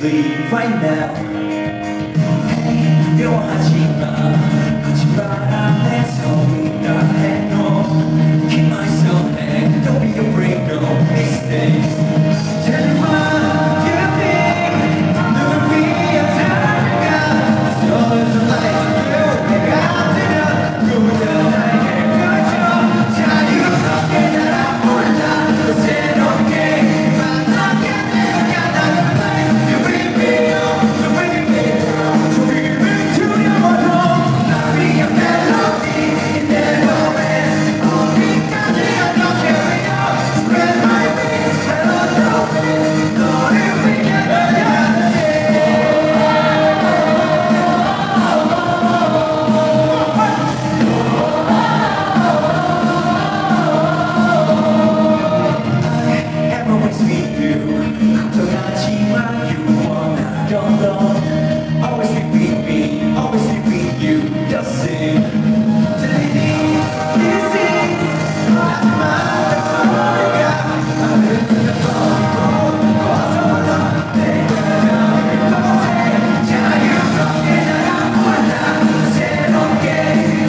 leave right now. Hey, 두려워하지마. 거짓말 안 해 소리나 해 no. Keep myself and don't be afraid no mistakes. Tell me what you think. 널 위한 사랑가. So there's a light you 내가 되면 누구든 나에게 펼쳐. 자유롭게 날아올라. 또 새롭게 만나게 되어가 나는 place. You bring me up, you bring me down. 조금은 두려워도 날 위한 멜로디 내 맘에 어디까지가 더 carry on. Spread my wings, hello no wind. 너를 위해 날아가네. I'm always with you. 걱정하지 마, you 원하던 건 always be with me, always be with you. Just sing. 들리니 kissing. 하지만 소리가 나를 끊어버리고 벗어버려. 내가 그곳에 자유롭게 날아올라. 새롭게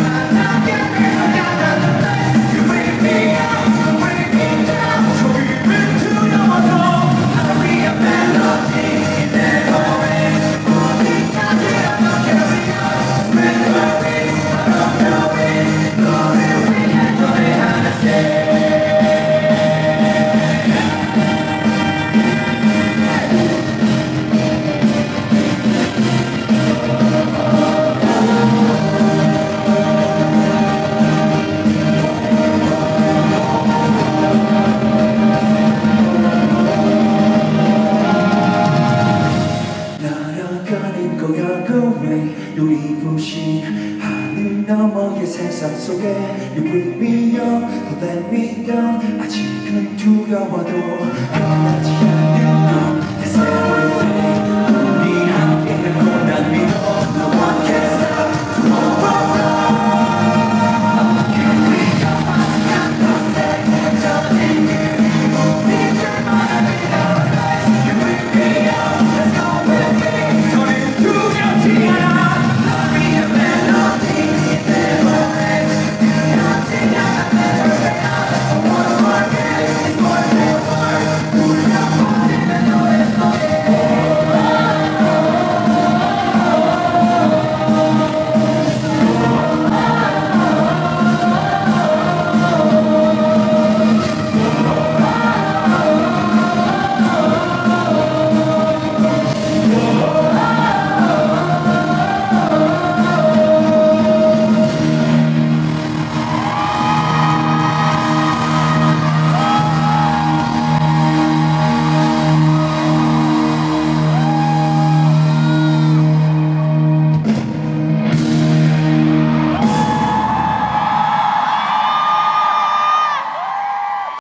만나게 되어가 나는 place. You bring me up, you bring me down. 조금은 두려워도 날 위한 멜로디 내 몸에 어디까지나 더 carry on. Spread my wings, follow the wind. 너를 위해 노래하는 새. 날아가는 거야 그 way 누리부신 하늘 너머의 세상 속에 You bring me up, don't let me down. 아직은 두려워도 변하지 않는 너 내 새로운